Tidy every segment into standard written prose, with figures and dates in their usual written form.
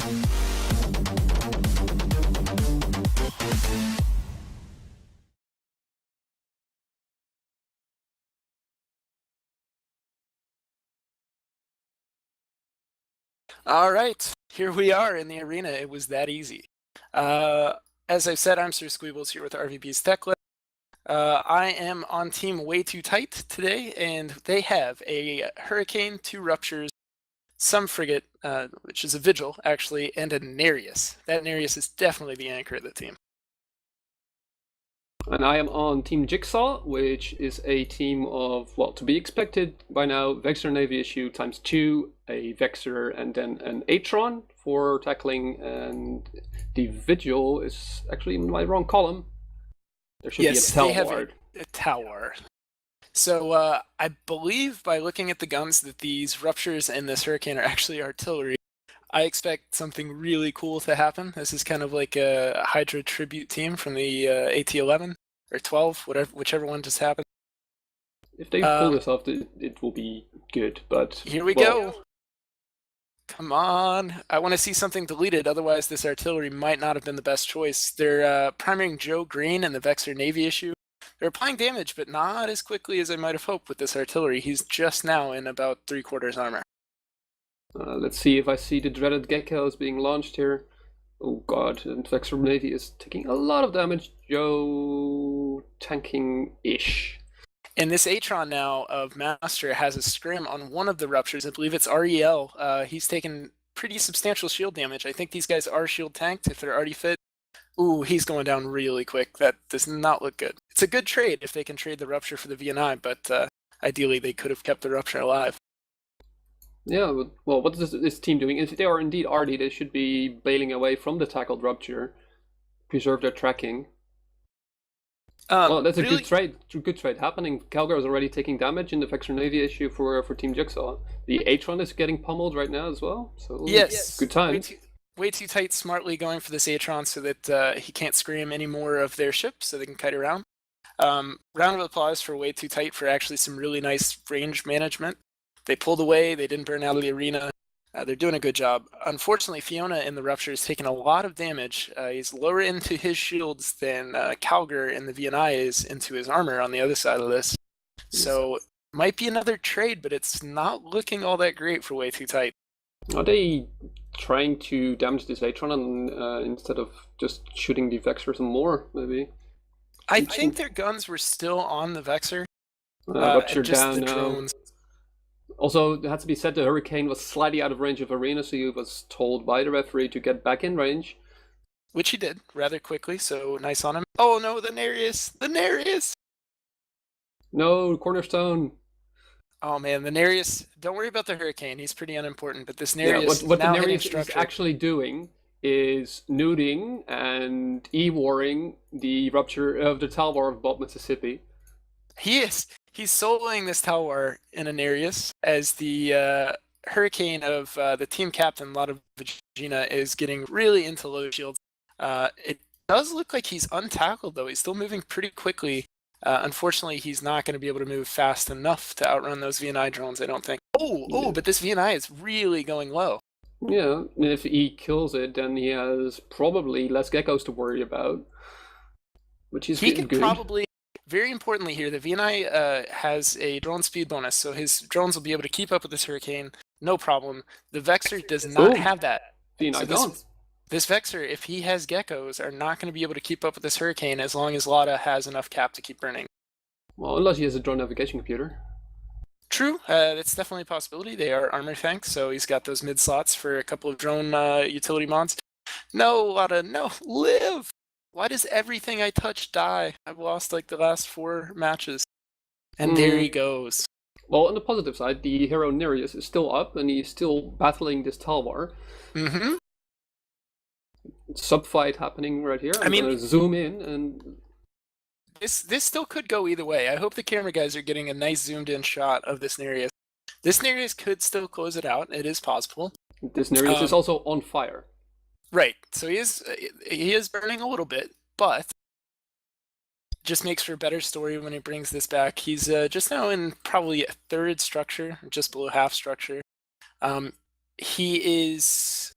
All right, here we are in the arena. It was that easy. As I said, I'm Sir Squeebles here with RvB's Tech Lab. I am on team Way Too Tight today, and they have a Hurricane, 2 Ruptures, some Frigate, which is a Vigil, actually, and a Nereus. That Nereus is definitely the anchor of the team. And I am on Team Jigsaw, which is a team of, well, to be expected by now, Vexor Navy issue ×2, a Vexor, and then an Atron for tackling, and the Vigil is actually in my wrong column. There should be a Talwar. They have a Talwar. So I believe by looking at the guns that these Ruptures and this Hurricane are actually artillery. I expect something really cool to happen. This is kind of like a Hydra tribute team from the AT-11 or 12, whichever one just happened. If they pull this off, it will be good, but... Here we go. Come on. I want to see something deleted, otherwise this artillery might not have been the best choice. They're priming Joe Green in the Vexor Navy issue. They're applying damage, but not as quickly as I might have hoped with this artillery. He's just now in about 3/4 armor. Let's see if I see the dreaded geckos being launched here. Oh god, and Vexor Navy is taking a lot of damage. Joe tanking-ish. And this Atron now of Master has a scrim on one of the Ruptures. I believe it's REL. He's taken pretty substantial shield damage. I think these guys are shield tanked if they're already fit. Ooh, he's going down really quick. That does not look good. It's a good trade if they can trade the Rupture for the VNI, but ideally they could have kept the Rupture alive. Yeah, but, well, what is this team doing? If they are indeed RD, they should be bailing away from the tackled Rupture, preserve their tracking. Well, that's a good trade happening. Calgar is already taking damage in the Vexor Navy issue for Team Jigsaw. The Atron is getting pummeled right now as well, so yes, good time. Way too tight, smartly going for this Atron so that he can't scream any more of their ship, so they can kite around. Round of applause for Way Too Tight for actually some really nice range management. They pulled away, they didn't burn out of the arena. They're doing a good job. Unfortunately, Fiona in the Rupture has taken a lot of damage. He's lower into his shields than Calgar in the VNI is into his armor on the other side of this. So, might be another trade, but it's not looking all that great for Way Too Tight. Are they trying to damage this Atron instead of just shooting the Vexor some more, maybe? I think their guns were still on the Vexor. Rupture just down the now. drones. Also, it had to be said the Hurricane was slightly out of range of arena, so he was told by the referee to get back in range. Which he did rather quickly, so nice on him. Oh no, the Nereus! The Nereus! No, Cornerstone! Oh man, the Nereus, don't worry about the Hurricane, he's pretty unimportant, but this Nereus, what the now Nereus hitting is actually doing is nuding and E-warring the Rupture of the Talwar of Bob, Mississippi. He is. He's soloing this Talwar in a Nereus as the Hurricane of the team captain, Lotta Vagina, is getting really into low shields. It does look like he's untackled, though. He's still moving pretty quickly. Unfortunately, he's not going to be able to move fast enough to outrun those VNI drones, I don't think. Oh, but this VNI is really going low. Yeah, and if he kills it, then he has probably less geckos to worry about. Which is good. Probably... Very importantly here, the VNI has a drone speed bonus, so his drones will be able to keep up with this Hurricane, no problem. The Vexor does not have that. VNI so this Vexor, if he has geckos, are not going to be able to keep up with this Hurricane as long as Lotta has enough cap to keep burning. Well, unless he has a drone navigation computer. True, that's definitely a possibility. They are armor tanks, so he's got those mid slots for a couple of drone utility mods. No, Lotta, no, live! Why does everything I touch die? I've lost like the last 4 matches. And there he goes. Well, on the positive side, the hero Nereus is still up, and he's still battling this Talwar. Mm-hmm. Sub-fight happening right here. I'm gonna zoom in, and... This still could go either way. I hope the camera guys are getting a nice zoomed-in shot of this Nereus. This Nereus could still close it out. It is possible. This Nereus is also on fire. Right, so he is burning a little bit, but just makes for a better story when he brings this back. He's just now in probably a 3rd structure, just below half structure. He is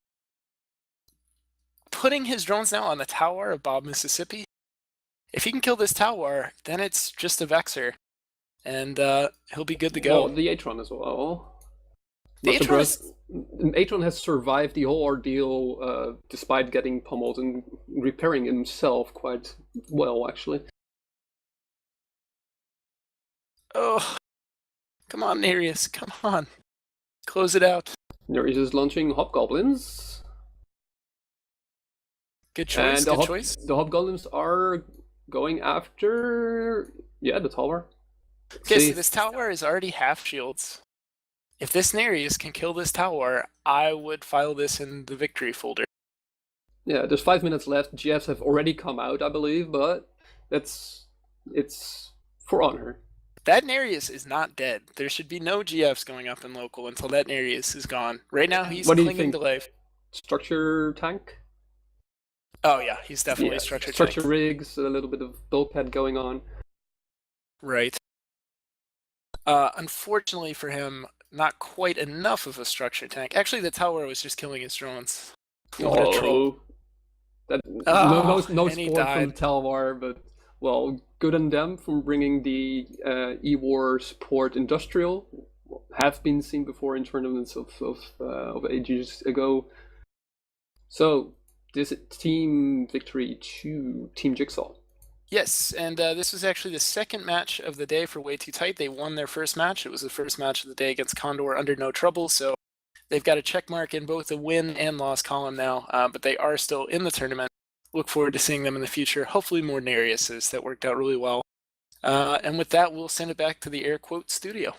putting his drones now on the tower of Bob, Mississippi. If he can kill this tower, then it's just a Vexer, and he'll be good to go. Well, the Atron as well. The Atron has survived the whole ordeal despite getting pummeled and repairing himself quite well, actually. Oh, come on, Nereus, come on. Close it out. Nereus is launching Hobgoblins. Good choice, and good choice. The Hobgoblins are going after, the tower. Okay, see, this tower is already half shields. If this Nereus can kill this tower, I would file this in the victory folder. Yeah, there's 5 minutes left. GFs have already come out, I believe, but it's for honor. That Nereus is not dead. There should be no GFs going up in local until that Nereus is gone. Right now, he's clinging to life. Structure tank? Oh yeah, he's definitely structure tank. Structure rigs, a little bit of bulkhead going on. Right. Unfortunately for him, not quite enough of a structure tank. Actually, the tower was just killing his drones. No support from the tower, but well, good on them for bringing the E-War support industrial. Have been seen before in tournaments of ages ago. So this team victory to Team Jigsaw. Yes, and this was actually the second match of the day for Way Too Tight. They won their first match. It was the first match of the day against Condor under no trouble, so they've got a check mark in both the win and loss column now, but they are still in the tournament. Look forward to seeing them in the future. Hopefully more Nereises. That worked out really well. And with that, we'll send it back to the Air Quote studio.